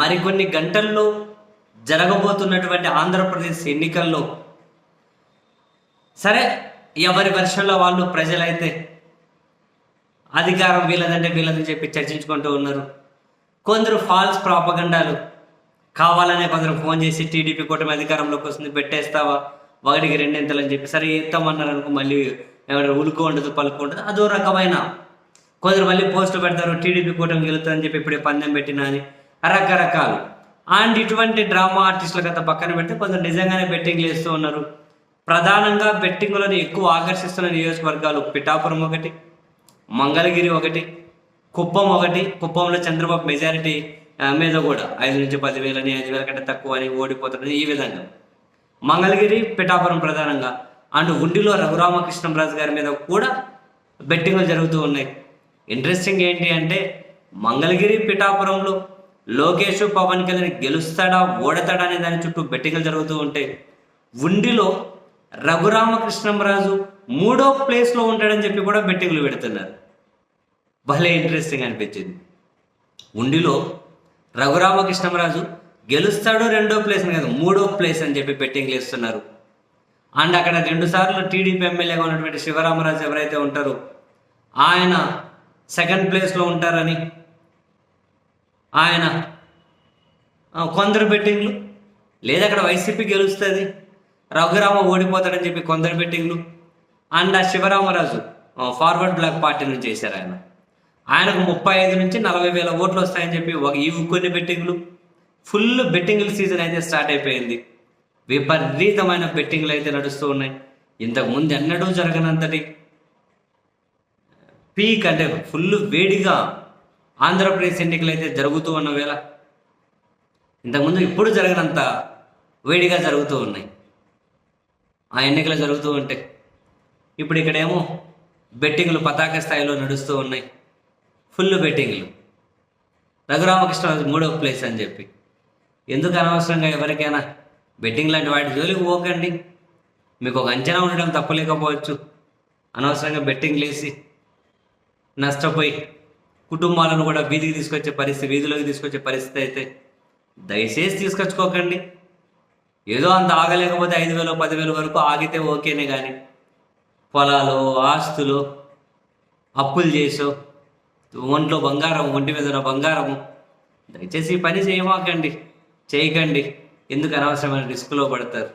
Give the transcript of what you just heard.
మరికొన్ని గంటల్లో జరగబోతున్నటువంటి ఆంధ్రప్రదేశ్ ఎన్నికల్లో సరే ఎవరి వర్షంలో వాళ్ళు ప్రజలైతే అధికారం వీళ్ళదంటే వీళ్ళదని చెప్పి చర్చించుకుంటూ ఉన్నారు. కొందరు ఫాల్స్ ప్రాపగండాలు కావాలనే కొందరు ఫోన్ చేసి టీడీపీ కూటమి అధికారంలోకి వస్తుంది పెట్టేస్తావా ఒకటికి రెండింతలు అని చెప్పి సరే ఎత్తామన్నారు అనుకో మళ్ళీ ఎవరైనా ఉలుకు ఉండదు పలుకు ఉండదు అదో రకమైన కొందరు మళ్ళీ పోస్టులు పెడతారు టీడీపీ కూటమి గెలుతుందని చెప్పి ఇప్పుడే పందెం పెట్టినా అని రకరకాలు. అండ్ ఇటువంటి డ్రామా ఆర్టిస్టుల కథ పక్కన పెడితే కొందరు నిజంగానే బెట్టింగ్లు వేస్తూ ఉన్నారు. ప్రధానంగా బెట్టింగ్లను ఎక్కువ ఆకర్షిస్తున్న నియోజకవర్గాలు పిఠాపురం ఒకటి, మంగళగిరి ఒకటి, కుప్పం ఒకటి. కుప్పంలో చంద్రబాబు మెజారిటీ మీద కూడా 5 నుంచి 10,000 అని 5,000 కంటే తక్కువ అని ఓడిపోతున్నది. ఈ విధంగా మంగళగిరి పిఠాపురం ప్రధానంగా. అండ్ ఉండిలో రఘురామకృష్ణంరాజు గారి మీద కూడా బెట్టింగ్లు జరుగుతూ ఉన్నాయి. ఇంట్రెస్టింగ్ ఏంటి అంటే మంగళగిరి పిఠాపురంలో లోకేష్ పవన్ కళ్యాణ్ గెలుస్తాడా ఓడతాడా అనే దాని చుట్టూ బెట్టింగ్లు జరుగుతూ ఉంటాయి. ఉండిలో రఘురామకృష్ణంరాజు 3వ ప్లేస్లో ఉంటాడని చెప్పి కూడా బెట్టింగ్లు పెడుతున్నారు. భలే ఇంట్రెస్టింగ్ అనిపించింది. ఉండిలో రఘురామకృష్ణంరాజు గెలుస్తాడు 2వ ప్లేస్ అని కాదు 3వ ప్లేస్ అని చెప్పి బెట్టింగ్లు ఇస్తున్నారు. అండ్ అక్కడ 2 సార్లు టీడీపీ ఎమ్మెల్యేగా ఉన్నటువంటి శివరామరాజు ఎవరైతే ఉంటారో ఆయన 2nd ప్లేస్లో ఉంటారని ఆయన కొందరు బెట్టింగ్లు, లేదా అక్కడ వైసీపీ గెలుస్తుంది రఘురామ ఓడిపోతాడని చెప్పి కొందరు బెట్టింగ్లు. అండ్ ఆ శివరామరాజు ఫార్వర్డ్ బ్లాక్ పార్టీ నుంచి చేశారు. ఆయనకు 35 నుంచి 40,000 ఓట్లు వస్తాయని చెప్పి ఇవి కొన్ని బెట్టింగ్లు. ఫుల్ బెట్టింగ్ల సీజన్ అయితే స్టార్ట్ అయిపోయింది. విపరీతమైన బెట్టింగ్లు అయితే నడుస్తూ ఉన్నాయి. ఇంతకుముందు ఎన్నడూ జరగనంతటి పీక్ అంటే ఫుల్ వేడిగా ఆంధ్రప్రదేశ్ ఎన్నికలు అయితే జరుగుతూ ఉన్న వేళ ఇంతకుముందు ఇప్పుడు జరగనంత వేడిగా జరుగుతూ ఉన్నాయి ఆ ఎన్నికలు జరుగుతూ ఉంటాయి. ఇప్పుడు ఇక్కడేమో బెట్టింగ్లు పతాక స్థాయిలో నడుస్తూ ఉన్నాయి. ఫుల్ బెట్టింగ్లు. రఘురామకృష్ణరాజు 3వ ప్లేస్ అని చెప్పి ఎందుకు అనవసరంగా ఎవరికైనా బెట్టింగ్ లాంటి వాటి జోలికి పోకండి. మీకు ఒక అంచనా ఉండడం తప్పలేకపోవచ్చు. అనవసరంగా బెట్టింగ్లు వేసి నష్టపోయి కుటుంబాలను కూడా వీధిలోకి తీసుకొచ్చే పరిస్థితి అయితే దయచేసి తీసుకొచ్చుకోకండి. ఏదో అంత ఆగలేకపోతే 5,000 10,000 వరకు ఆగితే ఓకేనే, కానీ పొలాలు ఆస్తులు అప్పులు చేసో ఒంట్లో బంగారం ఒంటి మీద బంగారము దయచేసి ఈ పని చేయకండి. ఎందుకు అనవసరమైన రిస్క్లో పడతారు.